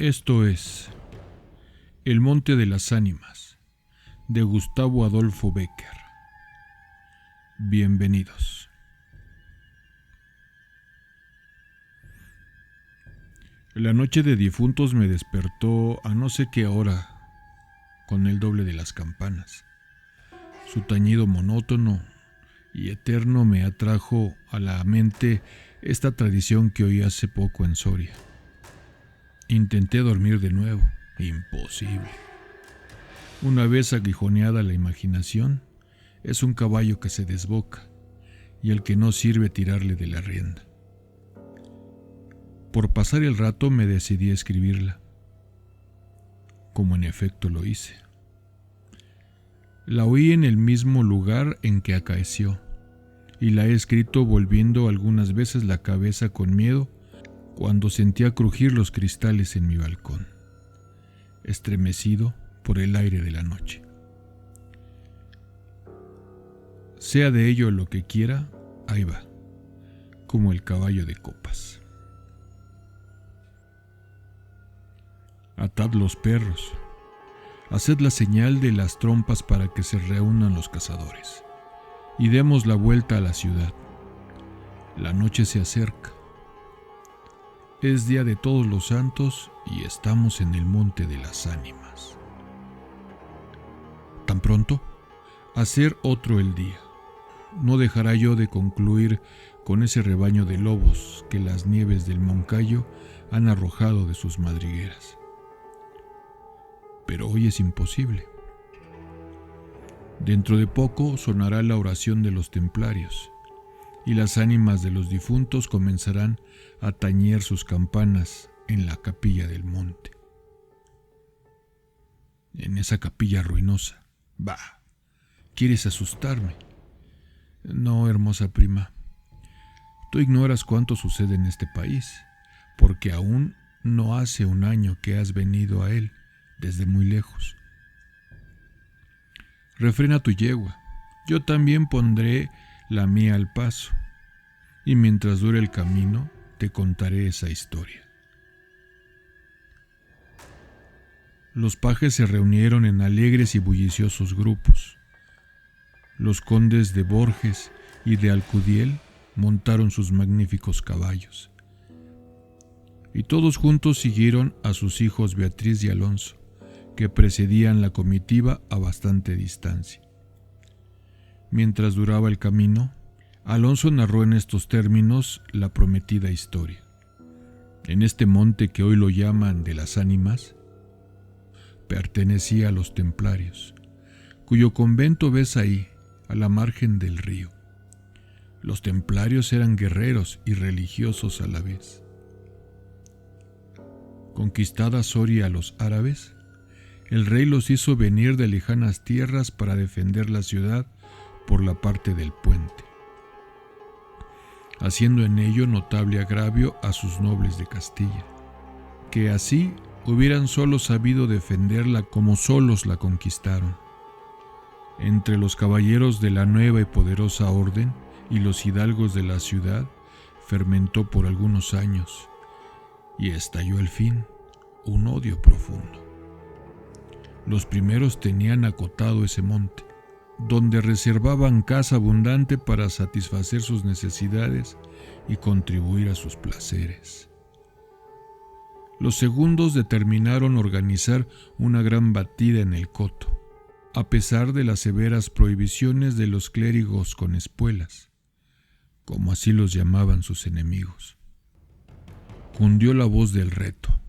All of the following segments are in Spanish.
Esto es El Monte de las Ánimas, de Gustavo Adolfo Bécquer. Bienvenidos. La noche de difuntos me despertó a no sé qué hora, con el doble de las campanas. Su tañido monótono y eterno me atrajo a la mente esta tradición que oí hace poco en Soria. Intenté dormir de nuevo. Imposible. Una vez aguijoneada la imaginación, es un caballo que se desboca y al que no sirve tirarle de la rienda. Por pasar el rato me decidí a escribirla, como en efecto lo hice. La oí en el mismo lugar en que acaeció, y la he escrito volviendo algunas veces la cabeza con miedo cuando sentía crujir los cristales en mi balcón, estremecido por el aire de la noche. Sea de ello lo que quiera, ahí va, como el caballo de copas. Atad los perros, haced la señal de las trompas para que se reúnan los cazadores, y demos la vuelta a la ciudad. La noche se acerca. Es día de Todos los Santos y estamos en el Monte de las Ánimas. ¿Tan pronto? Hacer otro el día. No dejará yo de concluir con ese rebaño de lobos que las nieves del Moncayo han arrojado de sus madrigueras. Pero hoy es imposible. Dentro de poco sonará la oración de los templarios, y las ánimas de los difuntos comenzarán a tañer sus campanas en la capilla del monte. En esa capilla ruinosa. Bah, ¿quieres asustarme? No, hermosa prima. Tú ignoras cuánto sucede en este país, porque aún no hace un año que has venido a él desde muy lejos. Refrena tu yegua. Yo también pondré la mía al paso, y mientras dure el camino te contaré esa historia. Los pajes se reunieron en alegres y bulliciosos grupos. Los condes de Borges y de Alcudiel montaron sus magníficos caballos, y todos juntos siguieron a sus hijos Beatriz y Alonso, que precedían la comitiva a bastante distancia. Mientras duraba el camino, Alonso narró en estos términos la prometida historia. En este monte que hoy lo llaman de las Ánimas, pertenecía a los templarios, cuyo convento ves ahí, a la margen del río. Los templarios eran guerreros y religiosos a la vez. Conquistada Soria a los árabes, el rey los hizo venir de lejanas tierras para defender la ciudad por la parte del puente, haciendo en ello notable agravio a sus nobles de Castilla, que así hubieran solo sabido defenderla como solos la conquistaron. Entre los caballeros de la nueva y poderosa orden y los hidalgos de la ciudad fermentó por algunos años y estalló al fin un odio profundo. Los primeros tenían acotado ese monte, donde reservaban caza abundante para satisfacer sus necesidades y contribuir a sus placeres. Los segundos determinaron organizar una gran batida en el coto, a pesar de las severas prohibiciones de los clérigos con espuelas, como así los llamaban sus enemigos. Cundió la voz del reto,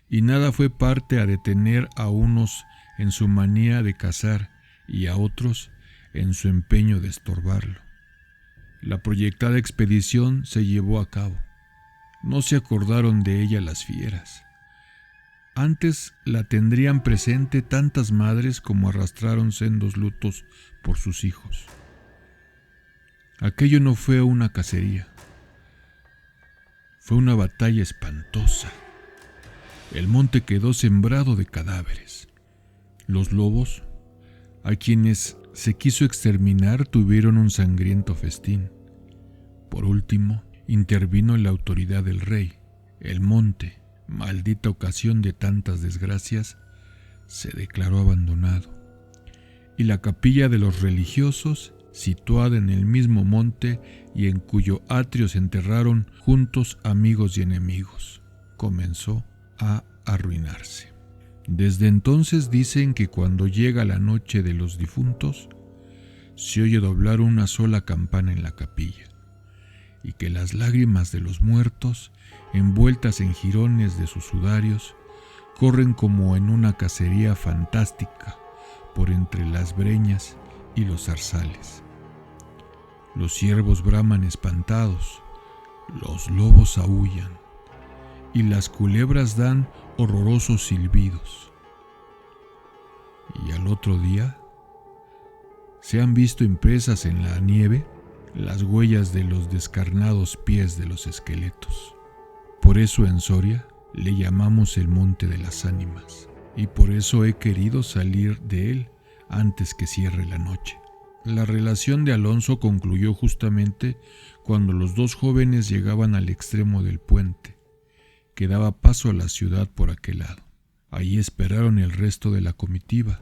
y nada fue parte a detener a unos en su manía de cazar y a otros en su empeño de estorbarlo. La proyectada expedición se llevó a cabo. No se acordaron de ella las fieras. Antes la tendrían presente tantas madres como arrastraron sendos lutos por sus hijos. Aquello no fue una cacería. Fue una batalla espantosa. El monte quedó sembrado de cadáveres. Los lobos, a quienes se quiso exterminar, tuvieron un sangriento festín. Por último, intervino la autoridad del rey. El monte, maldita ocasión de tantas desgracias, se declaró abandonado, y la capilla de los religiosos, situada en el mismo monte y en cuyo atrio se enterraron juntos amigos y enemigos, comenzó a arruinarse. Desde entonces dicen que cuando llega la noche de los difuntos, se oye doblar una sola campana en la capilla, y que las lágrimas de los muertos, envueltas en jirones de sus sudarios, corren como en una cacería fantástica por entre las breñas y los zarzales. Los ciervos braman espantados, los lobos aúllan, y las culebras dan horrorosos silbidos. Y al otro día se han visto impresas en la nieve las huellas de los descarnados pies de los esqueletos. Por eso en Soria le llamamos el Monte de las Ánimas, y por eso he querido salir de él antes que cierre la noche. La relación de Alonso concluyó justamente cuando los dos jóvenes llegaban al extremo del puente, que daba paso a la ciudad por aquel lado. Allí esperaron el resto de la comitiva,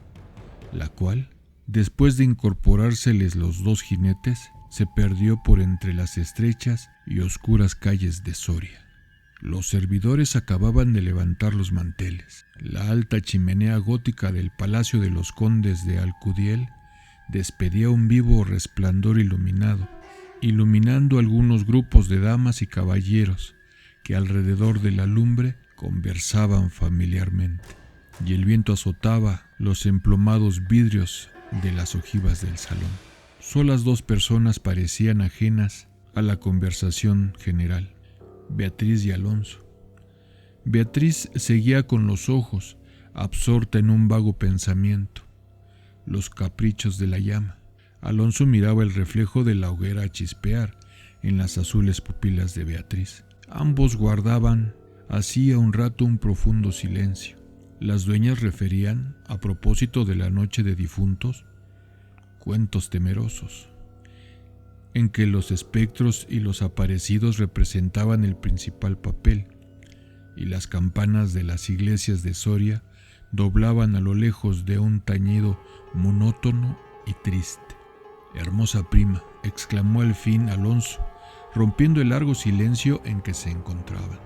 la cual, después de incorporárseles los dos jinetes, se perdió por entre las estrechas y oscuras calles de Soria. Los servidores acababan de levantar los manteles. La alta chimenea gótica del Palacio de los Condes de Alcudiel despedía un vivo resplandor iluminando algunos grupos de damas y caballeros que alrededor de la lumbre conversaban familiarmente, y el viento azotaba los emplomados vidrios de las ojivas del salón. Solas dos personas parecían ajenas a la conversación general: Beatriz y Alonso. Beatriz seguía con los ojos, absorta en un vago pensamiento, los caprichos de la llama. Alonso miraba el reflejo de la hoguera chispear en las azules pupilas de Beatriz. Ambos guardaban hacía un rato un profundo silencio. Las dueñas referían, a propósito de la noche de difuntos, cuentos temerosos, en que los espectros y los aparecidos representaban el principal papel, y las campanas de las iglesias de Soria doblaban a lo lejos de un tañido monótono y triste. «Hermosa prima», exclamó al fin Alonso, rompiendo el largo silencio en que se encontraban.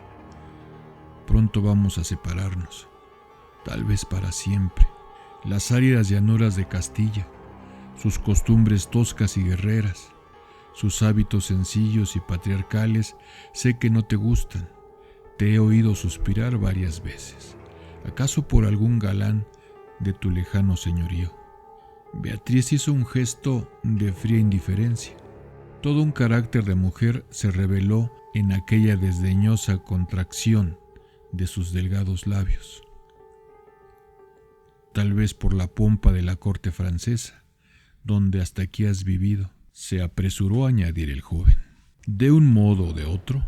«Pronto vamos a separarnos, tal vez para siempre. Las áridas llanuras de Castilla, sus costumbres toscas y guerreras, sus hábitos sencillos y patriarcales, sé que no te gustan. Te he oído suspirar varias veces, acaso por algún galán de tu lejano señorío». Beatriz hizo un gesto de fría indiferencia. Todo un carácter de mujer se reveló en aquella desdeñosa contracción de sus delgados labios. «Tal vez por la pompa de la corte francesa, donde hasta aquí has vivido», se apresuró a añadir el joven. «De un modo o de otro,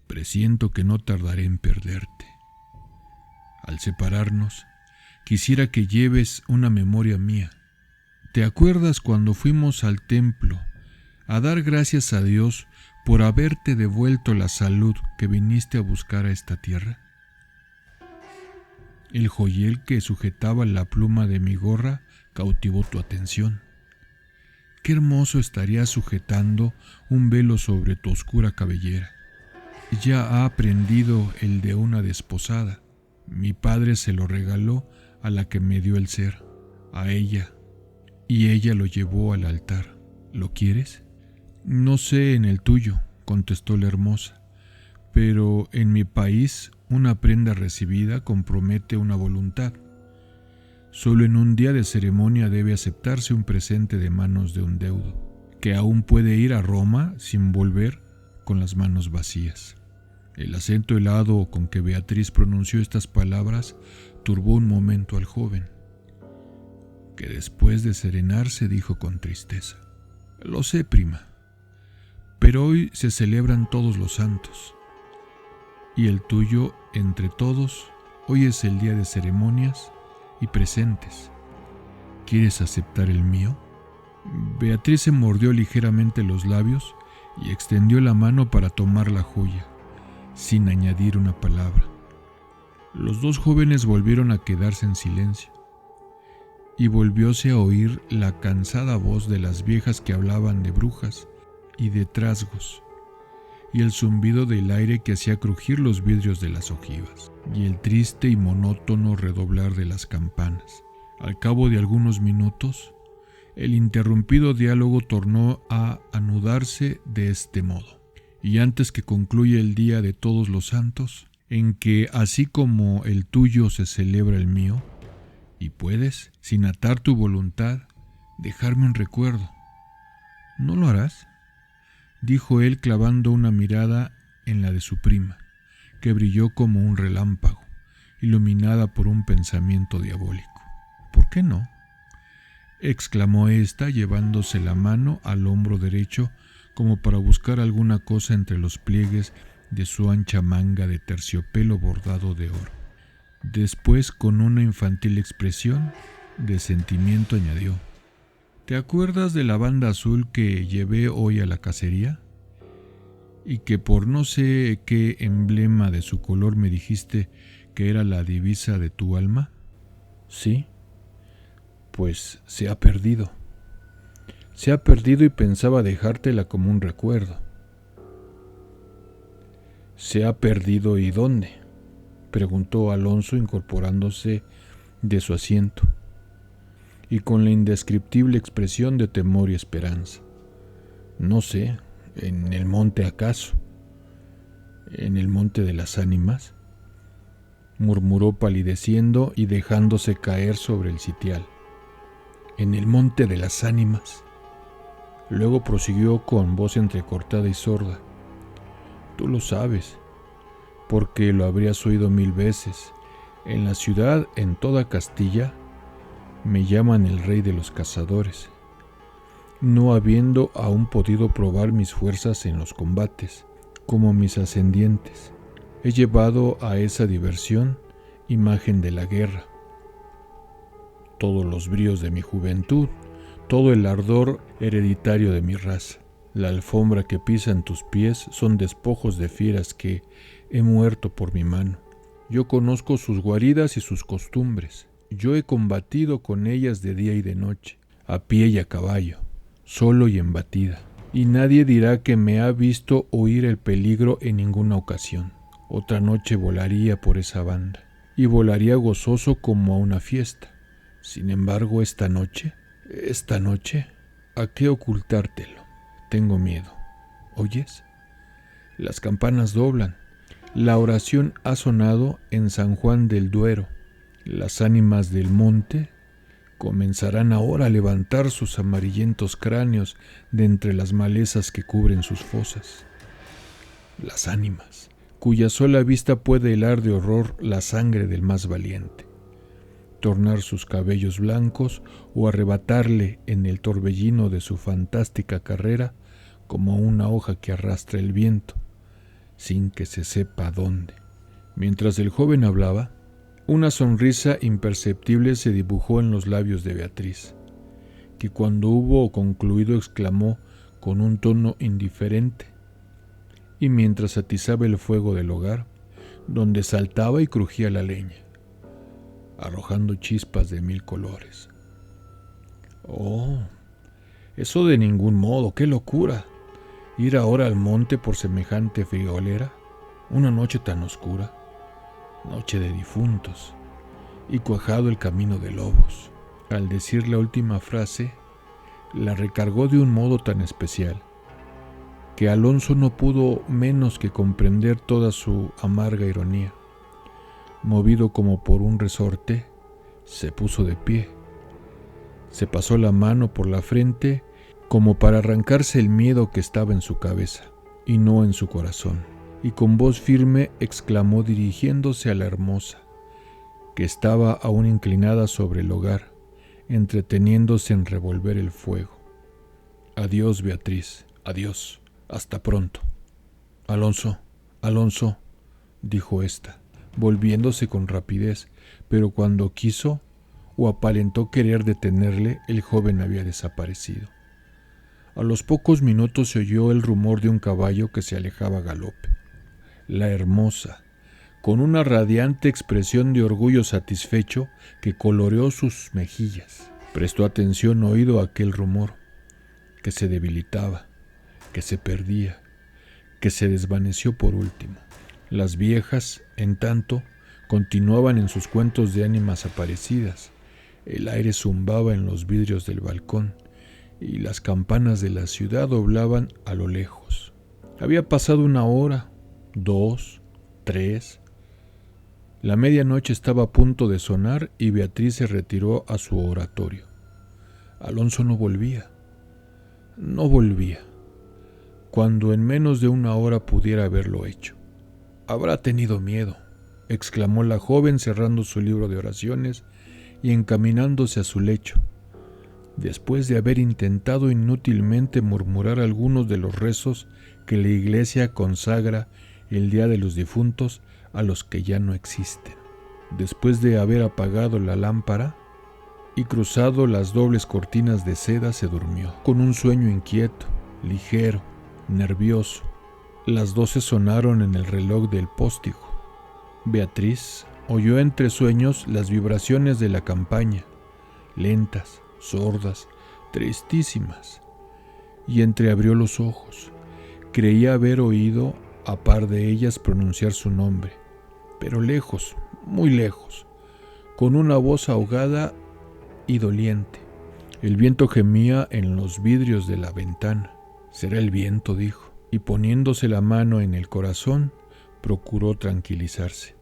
presiento que no tardaré en perderte. Al separarnos, quisiera que lleves una memoria mía. ¿Te acuerdas cuando fuimos al templo a dar gracias a Dios por haberte devuelto la salud que viniste a buscar a esta tierra? El joyel que sujetaba la pluma de mi gorra cautivó tu atención. Qué hermoso estaría sujetando un velo sobre tu oscura cabellera. Ya ha prendido el de una desposada. Mi padre se lo regaló a la que me dio el ser, a ella, y ella lo llevó al altar. ¿Lo quieres?» «No sé en el tuyo», contestó la hermosa, «pero en mi país una prenda recibida compromete una voluntad. Solo en un día de ceremonia debe aceptarse un presente de manos de un deudo, que aún puede ir a Roma sin volver con las manos vacías». El acento helado con que Beatriz pronunció estas palabras turbó un momento al joven, que después de serenarse dijo con tristeza: «Lo sé, prima, pero hoy se celebran todos los santos, y el tuyo entre todos hoy es el día de ceremonias y presentes. ¿Quieres aceptar el mío?» Beatriz se mordió ligeramente los labios y extendió la mano para tomar la joya, sin añadir una palabra. Los dos jóvenes volvieron a quedarse en silencio, y volvióse a oír la cansada voz de las viejas que hablaban de brujas y de trasgos, y el zumbido del aire que hacía crujir los vidrios de las ojivas, y el triste y monótono redoblar de las campanas. Al cabo de algunos minutos, el interrumpido diálogo tornó a anudarse de este modo: y antes que concluya el día de todos los santos, en que así como el tuyo se celebra el mío, y puedes, sin atar tu voluntad, dejarme un recuerdo, ¿no lo harás?, dijo él clavando una mirada en la de su prima, que brilló como un relámpago, iluminada por un pensamiento diabólico. ¿Por qué no?, exclamó ésta, llevándose la mano al hombro derecho como para buscar alguna cosa entre los pliegues de su ancha manga de terciopelo bordado de oro. Después, con una infantil expresión de sentimiento, añadió: ¿te acuerdas de la banda azul que llevé hoy a la cacería? Y que por no sé qué emblema de su color me dijiste que era la divisa de tu alma. Sí, pues se ha perdido. Se ha perdido y pensaba dejártela como un recuerdo. ¿Se ha perdido y dónde?, preguntó Alonso, incorporándose de su asiento, y con la indescriptible expresión de temor y esperanza. No sé, ¿en el monte acaso? ¿En el monte de las ánimas?, murmuró palideciendo y dejándose caer sobre el sitial. ¿En el monte de las ánimas? Luego prosiguió con voz entrecortada y sorda: tú lo sabes, porque lo habrías oído 1000 veces. En la ciudad, en toda Castilla, me llaman el rey de los cazadores, no habiendo aún podido probar mis fuerzas en los combates, como mis ascendientes. He llevado a esa diversión imagen de la guerra, todos los bríos de mi juventud, todo el ardor hereditario de mi raza. La alfombra que pisan tus pies son despojos de fieras que he muerto por mi mano. Yo conozco sus guaridas y sus costumbres. Yo he combatido con ellas de día y de noche, a pie y a caballo, solo y en batida. Y nadie dirá que me ha visto huir el peligro en ninguna ocasión. Otra noche volaría por esa banda, y volaría gozoso como a una fiesta. Sin embargo, esta noche, ¿a qué ocultártelo? Tengo miedo. ¿Oyes? Las campanas doblan. La oración ha sonado en San Juan del Duero. Las ánimas del monte comenzarán ahora a levantar sus amarillentos cráneos de entre las malezas que cubren sus fosas. Las ánimas, cuya sola vista puede helar de horror la sangre del más valiente, tornar sus cabellos blancos o arrebatarle en el torbellino de su fantástica carrera como una hoja que arrastra el viento, sin que se sepa dónde. Mientras el joven hablaba, una sonrisa imperceptible se dibujó en los labios de Beatriz, que cuando hubo concluido exclamó con un tono indiferente, y mientras atizaba el fuego del hogar, donde saltaba y crujía la leña, arrojando chispas de 1000 colores: «Oh, eso de ningún modo, qué locura, ir ahora al monte por semejante friolera, una noche tan oscura, noche de difuntos, y cuajado el camino de lobos». Al decir la última frase, la recargó de un modo tan especial que Alonso no pudo menos que comprender toda su amarga ironía. Movido como por un resorte, se puso de pie, se pasó la mano por la frente como para arrancarse el miedo que estaba en su cabeza y no en su corazón, y con voz firme exclamó, dirigiéndose a la hermosa, que estaba aún inclinada sobre el hogar, entreteniéndose en revolver el fuego: «Adiós, Beatriz, adiós, hasta pronto». «Alonso, Alonso», dijo ésta, volviéndose con rapidez, pero cuando quiso o aparentó querer detenerle, el joven había desaparecido. A los pocos minutos se oyó el rumor de un caballo que se alejaba a galope. La hermosa, con una radiante expresión de orgullo satisfecho que coloreó sus mejillas. Prestó atención oído a aquel rumor, que se debilitaba, que se perdía, que se desvaneció por último. Las viejas, en tanto, continuaban en sus cuentos de ánimas aparecidas. El aire zumbaba en los vidrios del balcón y las campanas de la ciudad doblaban a lo lejos. Había pasado 1 hora, 2, 3. La medianoche estaba a punto de sonar y Beatriz se retiró a su oratorio. Alonso no volvía. No volvía. Cuando en menos de 1 hora pudiera haberlo hecho. «Habrá tenido miedo», exclamó la joven cerrando su libro de oraciones y encaminándose a su lecho, después de haber intentado inútilmente murmurar algunos de los rezos que la Iglesia consagra el día de los difuntos a los que ya no existen. Después de haber apagado la lámpara y cruzado las dobles cortinas de seda, se durmió, con un sueño inquieto, ligero, nervioso. Las 12 sonaron en el reloj del póstigo. Beatriz oyó entre sueños las vibraciones de la campaña, lentas, sordas, tristísimas, y entreabrió los ojos. Creía haber oído a par de ellas pronunciar su nombre, pero lejos, muy lejos, con una voz ahogada y doliente. El viento gemía en los vidrios de la ventana. «Será el viento», dijo, y poniéndose la mano en el corazón, procuró tranquilizarse.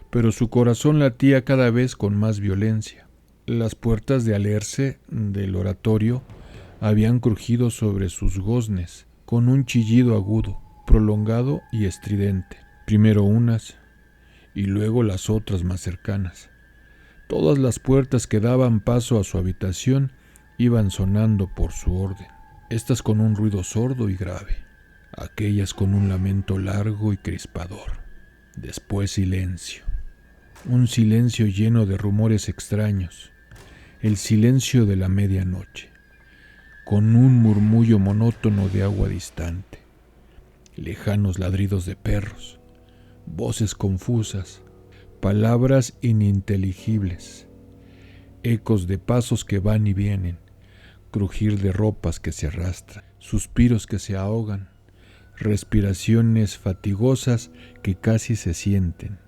Pero su corazón latía cada vez con más violencia. Las puertas de alerce del oratorio habían crujido sobre sus goznes con un chillido agudo, prolongado y estridente. Primero unas y luego las otras más cercanas. Todas las puertas que daban paso a su habitación iban sonando por su orden. Estas con un ruido sordo y grave, aquellas con un lamento largo y crispador. Después silencio. Un silencio lleno de rumores extraños, el silencio de la medianoche, con un murmullo monótono de agua distante, lejanos ladridos de perros, voces confusas, palabras ininteligibles, ecos de pasos que van y vienen, crujir de ropas que se arrastran, suspiros que se ahogan, respiraciones fatigosas que casi se sienten,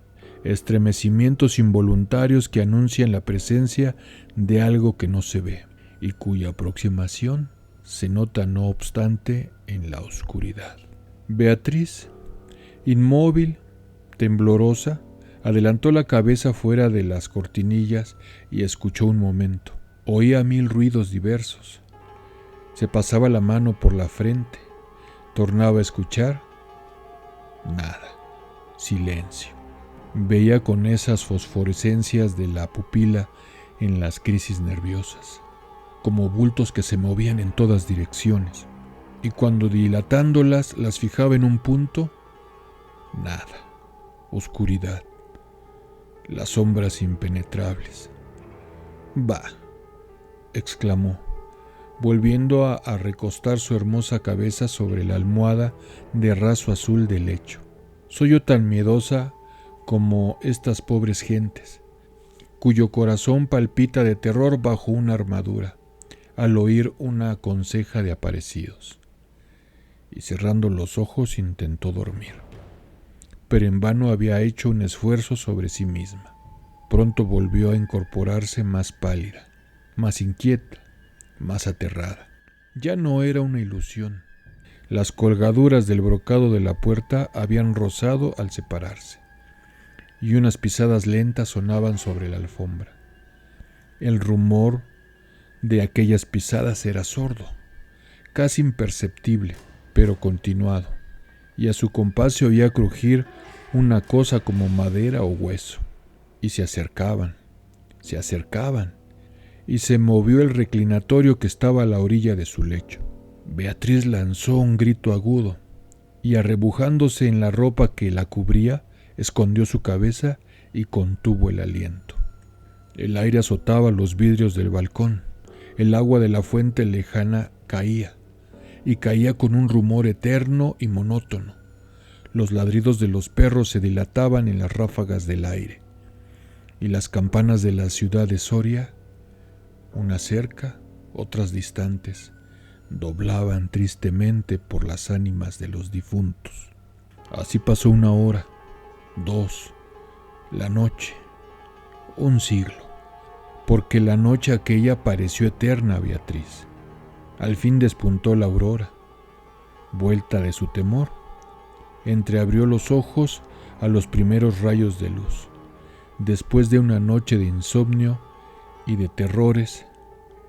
estremecimientos involuntarios que anuncian la presencia de algo que no se ve y cuya aproximación se nota no obstante en la oscuridad. Beatriz, inmóvil, temblorosa, adelantó la cabeza fuera de las cortinillas y escuchó un momento. Oía 1000 ruidos diversos. Se pasaba la mano por la frente. Tornaba a escuchar. Nada. Silencio. Veía con esas fosforescencias de la pupila en las crisis nerviosas, como bultos que se movían en todas direcciones, y cuando dilatándolas las fijaba en un punto, nada. Oscuridad. Las sombras impenetrables. «Bah», exclamó, volviendo a recostar su hermosa cabeza sobre la almohada de raso azul del lecho. «Soy yo tan miedosa como estas pobres gentes, cuyo corazón palpita de terror bajo una armadura, al oír una conseja de aparecidos». Y cerrando los ojos intentó dormir, pero en vano había hecho un esfuerzo sobre sí misma. Pronto volvió a incorporarse más pálida, más inquieta, más aterrada. Ya no era una ilusión. Las colgaduras del brocado de la puerta habían rozado al separarse, y unas pisadas lentas sonaban sobre la alfombra. El rumor de aquellas pisadas era sordo, casi imperceptible, pero continuado, y a su compás se oía crujir una cosa como madera o hueso, y se acercaban, y se movió el reclinatorio que estaba a la orilla de su lecho. Beatriz lanzó un grito agudo, y arrebujándose en la ropa que la cubría, escondió su cabeza y contuvo el aliento. El aire azotaba los vidrios del balcón, el agua de la fuente lejana caía, y caía con un rumor eterno y monótono. Los ladridos de los perros se dilataban en las ráfagas del aire, y las campanas de la ciudad de Soria, unas cerca, otras distantes, doblaban tristemente por las ánimas de los difuntos. Así pasó 1 hora, 2, la noche, 1 siglo, porque la noche aquella pareció eterna a Beatriz. Al fin despuntó la aurora. Vuelta de su temor, entreabrió los ojos a los primeros rayos de luz. Después de una noche de insomnio y de terrores,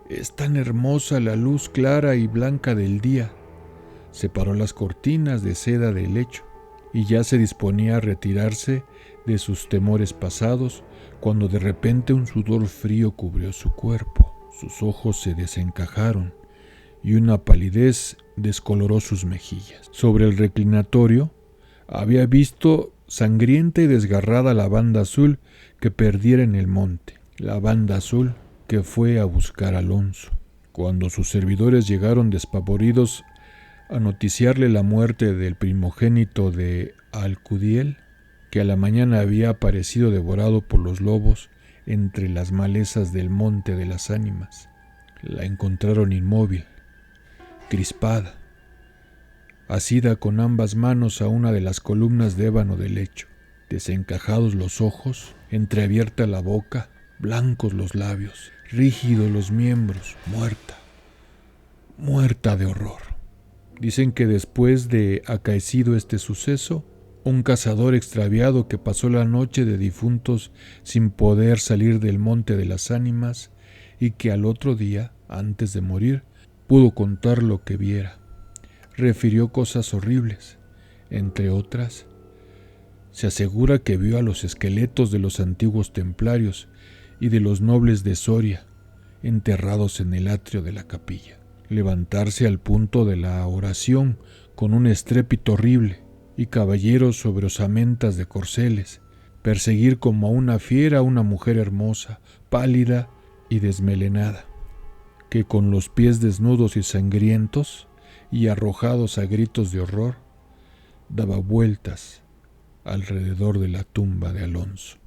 es tan hermosa la luz clara y blanca del día. Separó las cortinas de seda del lecho y ya se disponía a retirarse de sus temores pasados, cuando de repente un sudor frío cubrió su cuerpo. Sus ojos se desencajaron y una palidez descoloró sus mejillas. Sobre el reclinatorio había visto sangrienta y desgarrada la banda azul que perdiera en el monte, la banda azul que fue a buscar a Alonso. Cuando sus servidores llegaron despavoridos a noticiarle la muerte del primogénito de Alcudiel, que a la mañana había aparecido devorado por los lobos entre las malezas del monte de las ánimas, la encontraron inmóvil, crispada, asida con ambas manos a una de las columnas de ébano del lecho, desencajados los ojos, entreabierta la boca, blancos los labios, rígidos los miembros, muerta de horror. Dicen que después de acaecido este suceso, un cazador extraviado que pasó la noche de difuntos sin poder salir del monte de las ánimas, y que al otro día, antes de morir, pudo contar lo que viera. Refirió cosas horribles. Entre otras, se asegura que vio a los esqueletos de los antiguos templarios y de los nobles de Soria enterrados en el atrio de la capilla, levantarse al punto de la oración con un estrépito horrible, y caballeros sobre osamentas de corceles, perseguir como a una fiera a una mujer hermosa, pálida y desmelenada, que con los pies desnudos y sangrientos y arrojados a gritos de horror, daba vueltas alrededor de la tumba de Alonso.